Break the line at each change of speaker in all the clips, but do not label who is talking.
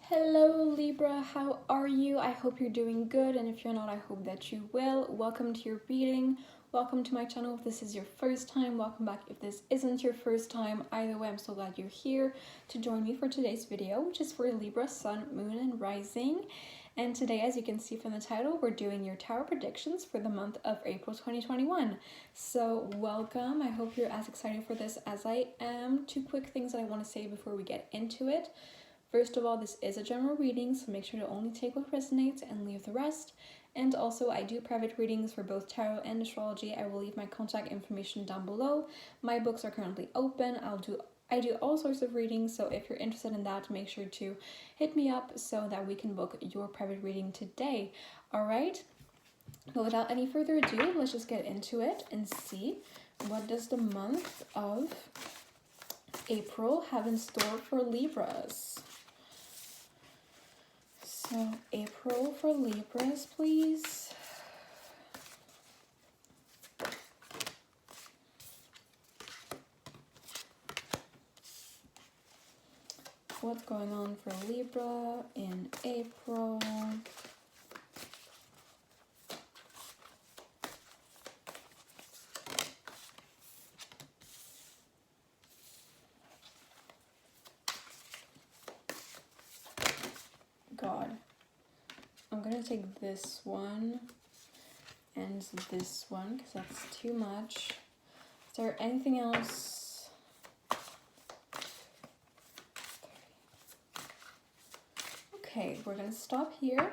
Hello Libra, how are you? I hope you're doing good, and if you're not, I hope that you will. Welcome to your reading. Welcome to my channel if this is your first time. Welcome back if this isn't your first time. Either way, I'm so glad you're here to join me for today's video, which is for Libra, Sun, Moon, and Rising. And today, as you can see from the title, we're doing your tarot predictions for the month of April 2021. So welcome. I hope you're as excited for this as I am. Two quick things that I want to say before we get into it. First of all, this is a general reading, so make sure to only take what resonates and leave the rest. And also, I do private readings for both tarot and astrology. I will leave my contact information down below. My books are currently open. I do all sorts of readings, so if you're interested in that, make sure to hit me up so that we can book your private reading today. All right? But without any further ado, let's just get into it and see what does the month of April have in store for Libras. So, April for Libras, please. What's going on for Libra in April? God. I'm gonna take this one and this one because that's too much. Is there anything else? Okay, we're gonna stop here.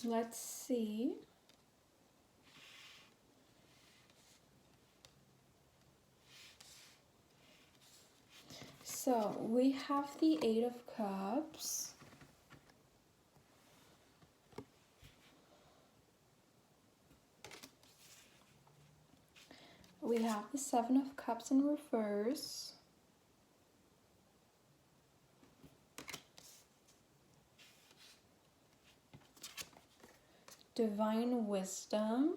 Let's see. So we have the Eight of Cups. We have the Seven of Cups in reverse. Divine Wisdom.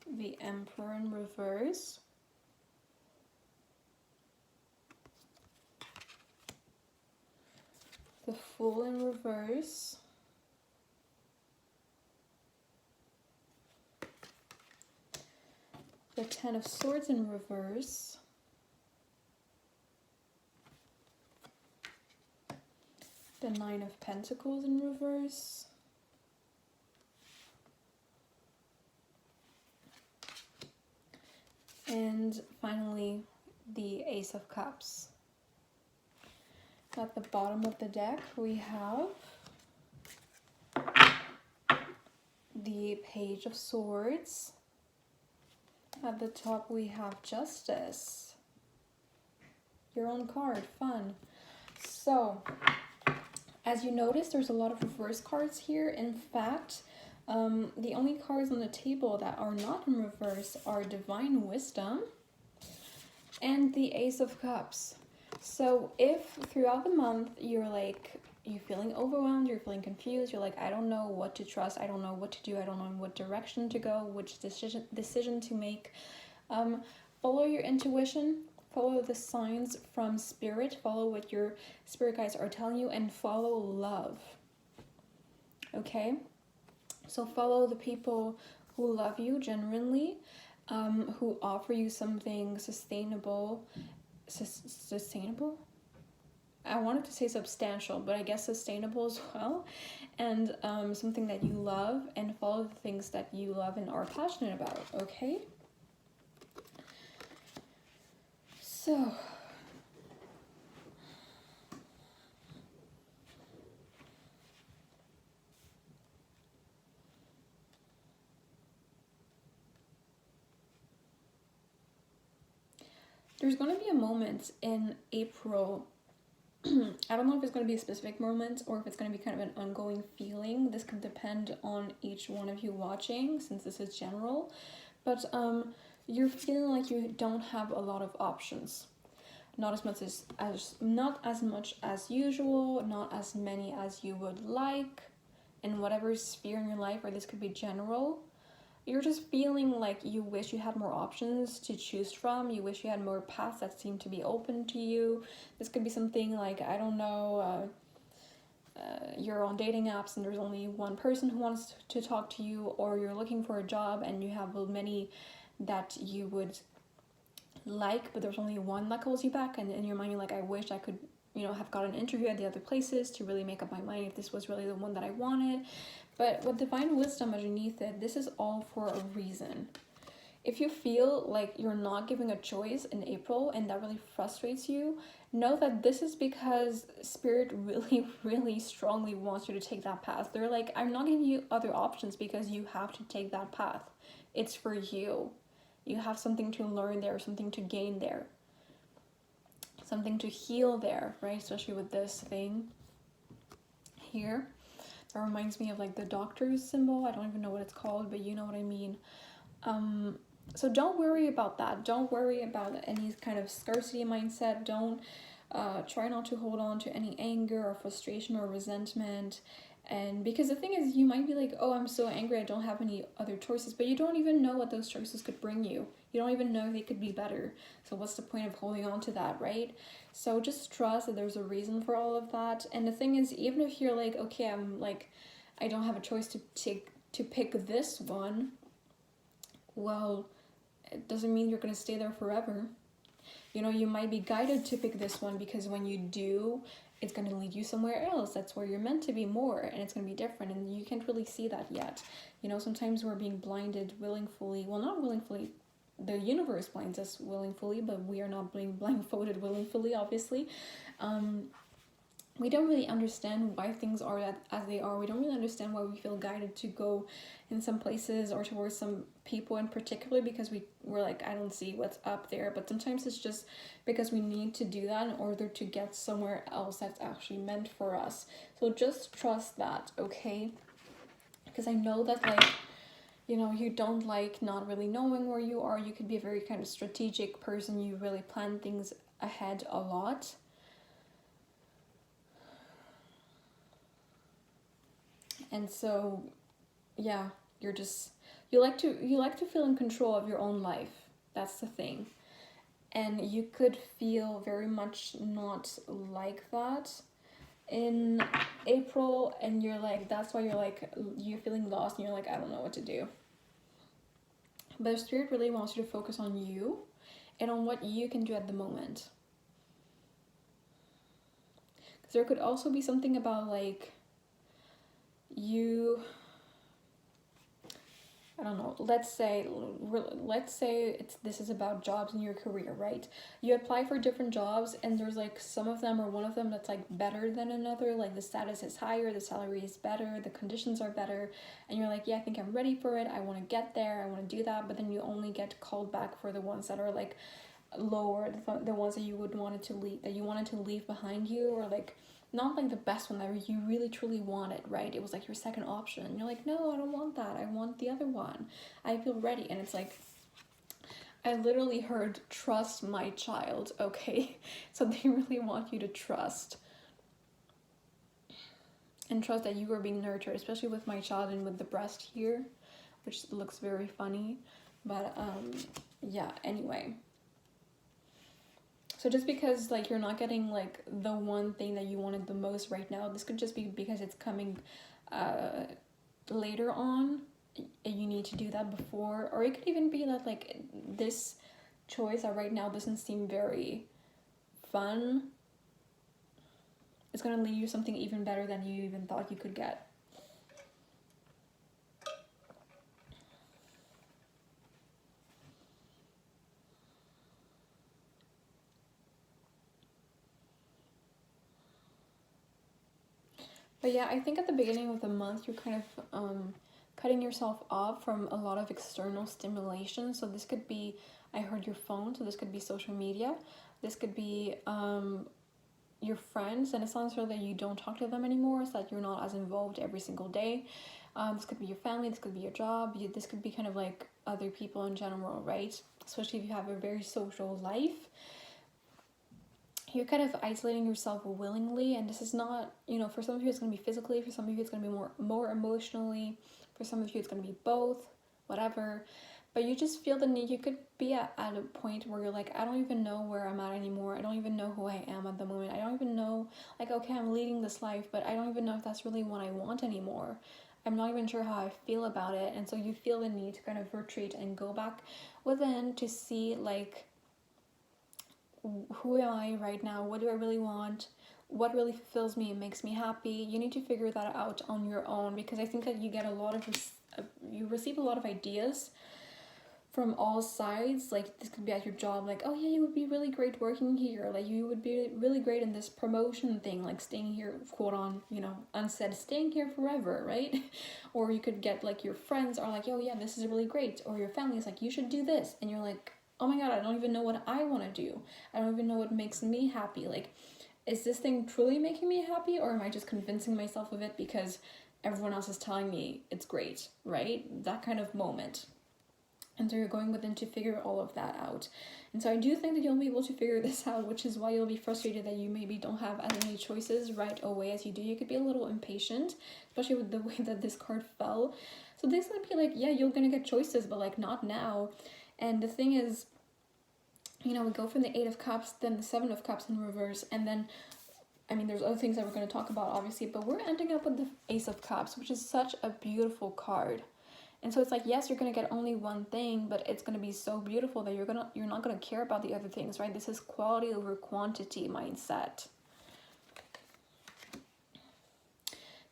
The Emperor in reverse. The Fool in reverse. The Ten of Swords in reverse. The Nine of Pentacles in reverse. And finally, the Ace of Cups. At the bottom of the deck, we have the Page of Swords. At the top, we have Justice. Your own card, fun. So, as you notice, there's a lot of reverse cards here. In fact, the only cards on the table that are not in reverse are Divine Wisdom and the Ace of Cups. So if throughout the month you're feeling overwhelmed, you're feeling confused, you're like, I don't know what to trust, I don't know what to do, I don't know what direction to go, which decision to make, follow your intuition, follow the signs from spirit, follow what your spirit guides are telling you, and follow love. Okay? So follow the people who love you genuinely, who offer you something sustainable. I wanted to say substantial, but I guess sustainable as well. And something that you love, and follow the things that you love and are passionate about, okay? So, there's going to be a moment in April. I don't know if it's going to be a specific moment or if it's going to be kind of an ongoing feeling. This could depend on each one of you watching, since this is general. But you're feeling like you don't have a lot of options. not as much not as much as usual, not as many as you would like, in whatever sphere in your life, or this could be general. You're just feeling like you wish you had more options to choose from. You wish you had more paths that seem to be open to you. This could be something like, I don't know, you're on dating apps and there's only one person who wants to talk to you, or you're looking for a job and you have many that you would like, but there's only one that calls you back, and in your mind you're like, I wish I could, have got an interview at the other places to really make up my mind if this was really the one that I wanted. But with divine wisdom underneath it, this is all for a reason. If you feel like you're not giving a choice in April and that really frustrates you, know that this is because Spirit really, really strongly wants you to take that path. They're like, I'm not giving you other options because you have to take that path. It's for you. You have something to learn there, something to gain there, something to heal there, right? Especially with this thing here. That reminds me of like the doctor's symbol. I don't even know what it's called, but you know what I mean. So don't worry about that. Don't worry about any kind of scarcity mindset. Don't try not to hold on to any anger or frustration or resentment. And because the thing is, you might be like, oh, I'm so angry, I don't have any other choices, but you don't even know what those choices could bring you. You don't even know if they could be better. So what's the point of holding on to that, right? So just trust that there's a reason for all of that. And the thing is, even if you're like, okay, I don't have a choice to pick this one, well, it doesn't mean you're going to stay there forever. You might be guided to pick this one because when you do, it's going to lead you somewhere else. That's where you're meant to be more, and it's going to be different, and you can't really see that yet. Sometimes we're being blinded willingly. Well, not willingly. The universe blinds us willingly, but we are not being blindfolded willingly, obviously. We don't really understand why things are as they are. We don't really understand why we feel guided to go in some places or towards some people in particular, because we're like, I don't see what's up there. But sometimes it's just because we need to do that in order to get somewhere else that's actually meant for us. So just trust that, okay? Because I know that you don't like not really knowing where you are. You could be a very kind of strategic person. You really plan things ahead a lot. And so, yeah, you like to feel in control of your own life. That's the thing. And you could feel very much not like that in April, and you're like, that's why you're feeling lost and you're like, I don't know what to do. But Spirit really wants you to focus on you and on what you can do at the moment. Because there could also be something about I don't know, let's say this is about jobs in your career, right? You apply for different jobs and there's some of them or one of them that's better than another, the status is higher, the salary is better, the conditions are better, and you're like, yeah, I think I'm ready for it, I want to get there, I want to do that, but then you only get called back for the ones that are lower, the ones that you wanted to leave behind you, or not the best one that you really truly wanted, right? It was your second option, and you're like, no, I don't want that, I want the other one, I feel ready. And it's I literally heard, trust my child, okay? So they really want you to trust, and trust that you are being nurtured, especially with my child and with the breast here, which looks very funny, but yeah, anyway. So just because you're not getting the one thing that you wanted the most right now, this could just be because it's coming later on, and you need to do that before. Or it could even be that this choice that right now doesn't seem very fun, it's going to lead you something even better than you even thought you could get. But yeah, I think at the beginning of the month, you're kind of cutting yourself off from a lot of external stimulation. So this could be, I heard your phone, so this could be social media. This could be your friends, and it's not necessarily that you don't talk to them anymore, it's that you're not as involved every single day. This could be your family, this could be your job, this could be kind of other people in general, right? Especially if you have a very social life. you're kind of isolating yourself willingly, and this is not, you know, for some of you it's going to be physically, for some of you it's going to be more emotionally, for some of you it's going to be both, whatever. But you just feel the need. You could be at a point where you're like, I don't even know where I'm at anymore. I don't even know who I am at the moment. I don't even know, like, okay, I'm leading this life, but I don't even know if that's really what I want anymore. I'm not even sure how I feel about it. And so you feel the need to kind of retreat and go back within to see, like, who am I right now? What do I really want? What really fulfills me and makes me happy? You need to figure that out on your own, because I think that you get a lot of you receive a lot of ideas from all sides. Like, this could be at your job, like, oh yeah, you would be really great working here, like you would be really great in this promotion thing, like staying here, quote on, you know, unsaid, staying here forever, right? Or you could get, like, your friends are like, oh yeah, this is really great, or your family's like, you should do this, and you're like, oh my god, I don't even know what I want to do. I don't even know what makes me happy. Like, is this thing truly making me happy, or am I just convincing myself of it because everyone else is telling me it's great, right? That kind of moment. And so you're going within to figure all of that out. And so I do think that you'll be able to figure this out, which is why you'll be frustrated that you maybe don't have as many choices right away as you do. You could be a little impatient, especially with the way that this card fell. So this might be like, yeah, you're gonna get choices, but like not now. And the thing is, you know, we go from the 8 of Cups, then the 7 of Cups in reverse, and then, I mean, there's other things that we're going to talk about, obviously, but we're ending up with the Ace of Cups, which is such a beautiful card. And so it's like, yes, you're going to get only one thing, but it's going to be so beautiful that you're not going to care about the other things, right? This is quality over quantity mindset.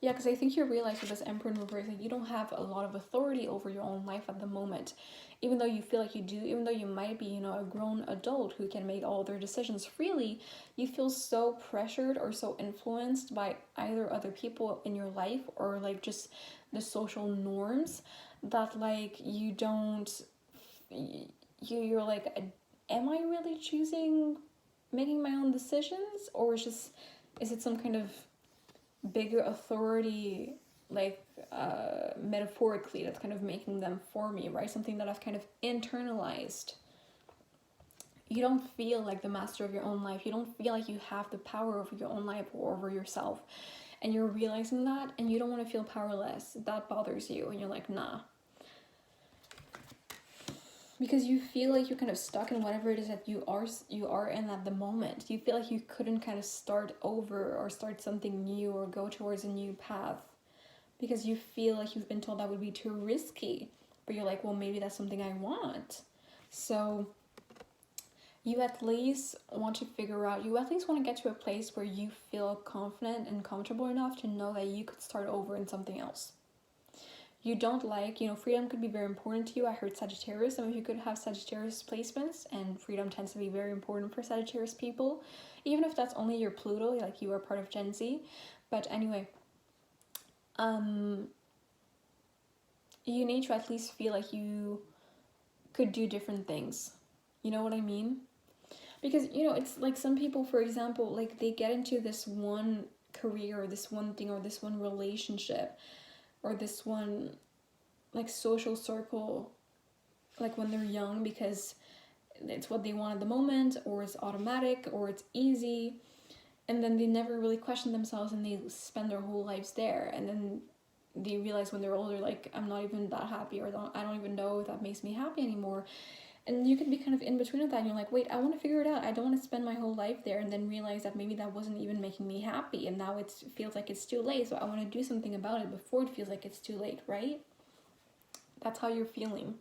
Yeah, because I think you realize with this Emperor in reverse that you don't have a lot of authority over your own life at the moment. Even though you feel like you do, even though you might be, you know, a grown adult who can make all their decisions freely, you feel so pressured or so influenced by either other people in your life or like just the social norms that like you don't, you're like, am I really choosing making my own decisions, or is it some kind of bigger authority, like metaphorically, that's kind of making them for me, right? Something that I've kind of internalized. You don't feel like the master of your own life. You don't feel like you have the power over your own life or over yourself. And you're realizing that, and you don't want to feel powerless. That bothers you, and you're like, nah. Because you feel like you're kind of stuck in whatever it is that you are in at the moment. You feel like you couldn't kind of start over or start something new or go towards a new path, because you feel like you've been told that would be too risky. But you're like, well, maybe that's something I want. So you at least want to figure out, you at least want to get to a place where you feel confident and comfortable enough to know that you could start over in something else. You don't like, you know, freedom could be very important to you. I heard Sagittarius. Some of you could have Sagittarius placements, and freedom tends to be very important for Sagittarius people, even if that's only your Pluto, like you are part of Gen Z. But anyway, you need to at least feel like you could do different things. You know what I mean? Because, you know, it's like some people, for example, like they get into this one career or this one thing or this one relationship or this one like social circle, like when they're young, because it's what they want at the moment, or it's automatic, or it's easy, and then they never really question themselves and they spend their whole lives there, and then they realize when they're older, like, I'm not even that happy, or I don't even know if that makes me happy anymore. And you could be kind of in between of that, and you're like, wait, I want to figure it out. I don't want to spend my whole life there, and then realize that maybe that wasn't even making me happy, and now it feels like it's too late, so I want to do something about it before it feels like it's too late, right? That's how you're feeling.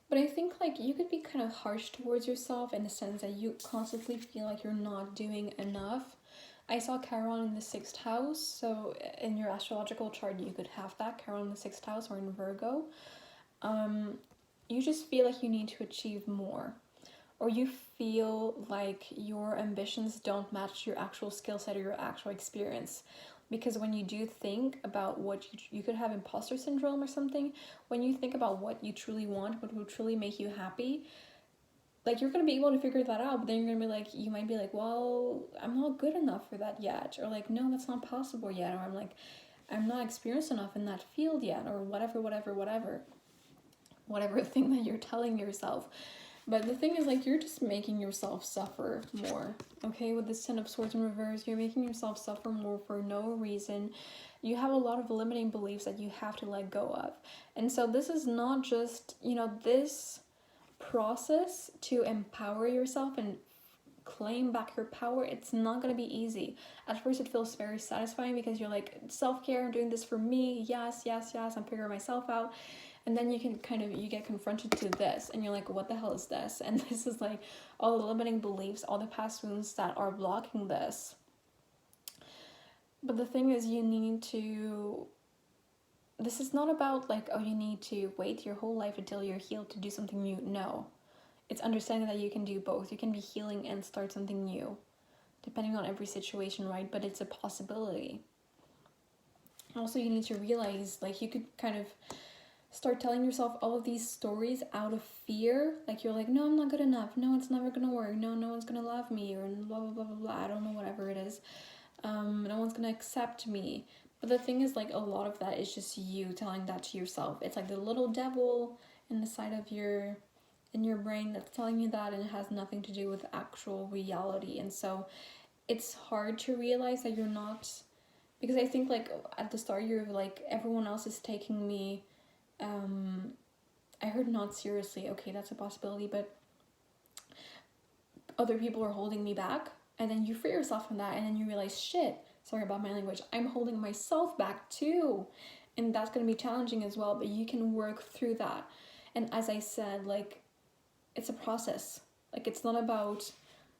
But I think like you could be kind of harsh towards yourself in the sense that you constantly feel like you're not doing enough. I saw Chiron in the 6th house, so in your astrological chart you could have that, Chiron in the 6th house or in Virgo. You just feel like you need to achieve more, or you feel like your ambitions don't match your actual skill set or your actual experience. Because when you do think about what you could have imposter syndrome or something, when you think about what you truly want, what will truly make you happy, like you're gonna be able to figure that out, but then you're gonna be like, you might be like, well, I'm not good enough for that yet, or like, no, that's not possible yet, or I'm not experienced enough in that field yet, or whatever thing that you're telling yourself. But the thing is, like, you're just making yourself suffer more, okay? With this Ten of Swords in reverse, you're making yourself suffer more for no reason. You have a lot of limiting beliefs that you have to let go of. And so this is not just, you know, this process to empower yourself and claim back your power, it's not going to be easy. At first it feels very satisfying because you're like, self-care, I'm doing this for me, yes, I'm figuring myself out. And then you get confronted to this and you're like, what the hell is this? And this is like all the limiting beliefs, all the past wounds that are blocking this. But the thing is, this is not about like, oh, you need to wait your whole life until you're healed to do something new. No. It's understanding that you can do both. You can be healing and start something new, depending on every situation, right? But it's a possibility. Also, you need to realize, like, you could kind of start telling yourself all of these stories out of fear. Like, you're like, no, I'm not good enough. No, it's never gonna work. No, no one's gonna love me, or blah, blah, blah, blah, blah. I don't know, whatever it is. No one's gonna accept me. But the thing is, like, a lot of that is just you telling that to yourself. It's like the little devil in the side of your brain that's telling you that, and it has nothing to do with actual reality. And so it's hard to realize that you're not, because I think, like, at the start you're like, everyone else is taking me, I heard not seriously. Okay, that's a possibility, but other people are holding me back. And then you free yourself from that, and then you realize, shit, sorry about my language, I'm holding myself back too. And that's going to be challenging as well, but you can work through that. And as I said, like, it's a process. Like, it's not about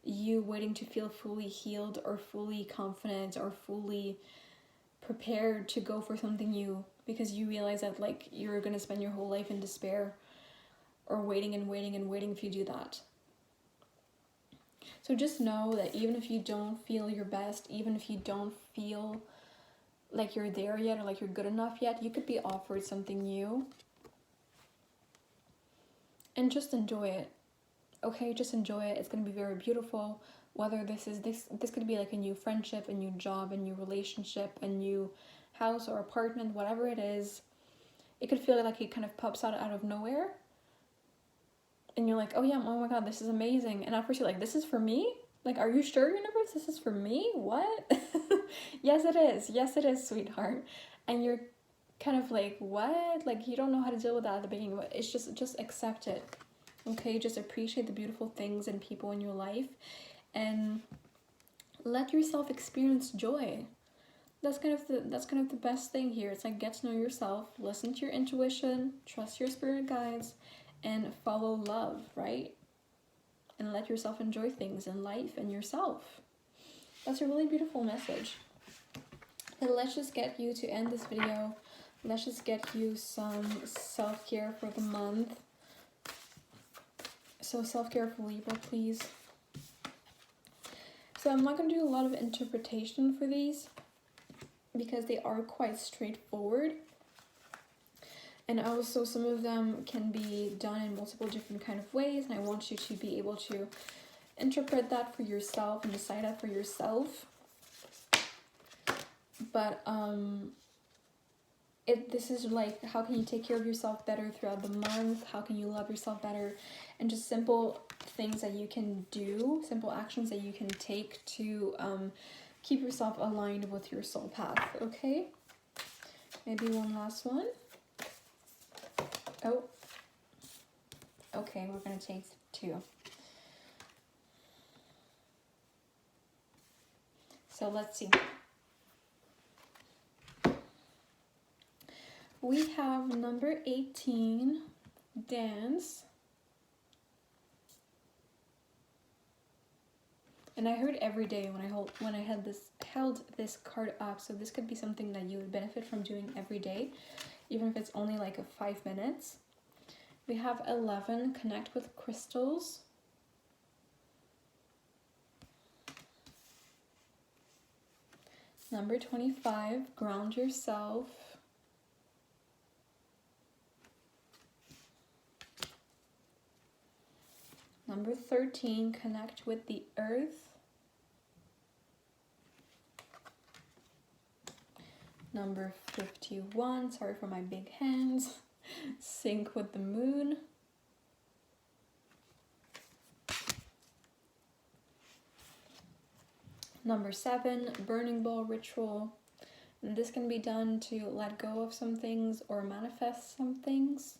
you waiting to feel fully healed or fully confident or fully prepared to go for something new, because you realize that, like, you're going to spend your whole life in despair or waiting if you do that. So just know that even if you don't feel your best, even if you don't feel like you're there yet or like you're good enough yet, you could be offered something new. And just enjoy it. Okay, just enjoy it. It's going to be very beautiful. Whether this could be like a new friendship, a new job, a new relationship, a new house or apartment, whatever it is. It could feel like it kind of pops out of nowhere. And you're like, oh yeah, oh my god, this is amazing. And at first you're like, this is for me? Like, are you sure, universe? This is for me? What? Yes, it is. Yes, it is, sweetheart. And you're kind of like, what? Like, you don't know how to deal with that at the beginning. But it's just accept it. Okay, just appreciate the beautiful things and people in your life. And let yourself experience joy. That's kind of the best thing here. It's like, get to know yourself, listen to your intuition, trust your spirit guides, and follow love, right? And let yourself enjoy things in life and yourself. That's a really beautiful message. And let's just get you to end this video. Let's just get you some self-care for the month. So self-care for Libra, please. So I'm not going to do a lot of interpretation for these because they are quite straightforward. And also some of them can be done in multiple different kind of ways, and I want you to be able to interpret that for yourself and decide that for yourself. But this is like, how can you take care of yourself better throughout the month? How can you love yourself better? And just simple things that you can do, simple actions that you can take to keep yourself aligned with your soul path, okay? Maybe one last one. Oh, okay, we're going to take 2. So let's see. We have number 18, dance. And I heard every day when I held this card up, so this could be something that you would benefit from doing every day, even if it's only like 5 minutes. We have 11, connect with crystals. Number 25, ground yourself. Number 13, connect with the earth. Number 51, sorry for my big hands, sync with the moon. Number 7, burning ball ritual. And this can be done to let go of some things or manifest some things.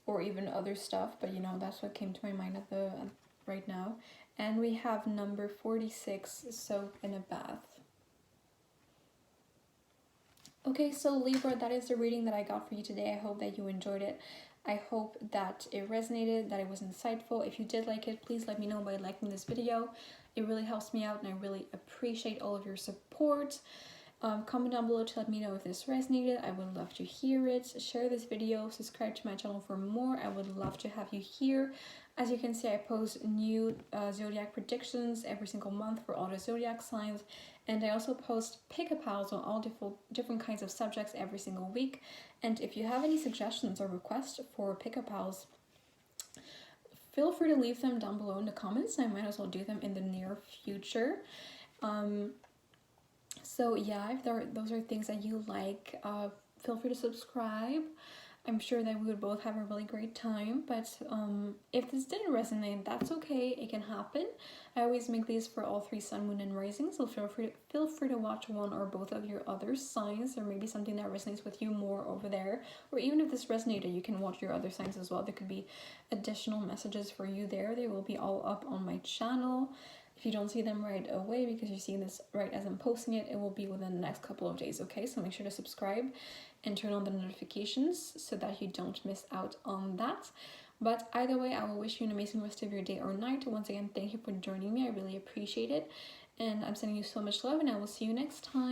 Or even other stuff, but you know, that's what came to my mind right now. And we have number 46, soak in a bath. Okay, so Libra, that is the reading that I got for you today. I hope that you enjoyed it. I hope that it resonated, that it was insightful. If you did like it, please let me know by liking this video. It really helps me out and I really appreciate all of your support. Comment down below to let me know if this resonated. I would love to hear it. Share this video, subscribe to my channel for more. I would love to have you here. As you can see, I post new zodiac predictions every single month for all the zodiac signs, and I also post pick-a-pals on all different kinds of subjects every single week. And if you have any suggestions or requests for pick-a-pals, feel free to leave them down below in the comments. I might as well do them in the near future. So yeah, if those are things that you like, feel free to subscribe. I'm sure that we would both have a really great time, but if this didn't resonate, that's okay. It can happen. I always make these for all 3 sun, moon, and rising, so feel free to watch one or both of your other signs, or maybe something that resonates with you more over there. Or even if this resonated, you can watch your other signs as well. There could be additional messages for you there. They will be all up on my channel. If you don't see them right away because you're seeing this right as I'm posting it, it will be within the next couple of days, okay? So make sure to subscribe and turn on the notifications so that you don't miss out on that. But either way, I will wish you an amazing rest of your day or night. Once again, thank you for joining me. I really appreciate it. And I'm sending you so much love, and I will see you next time.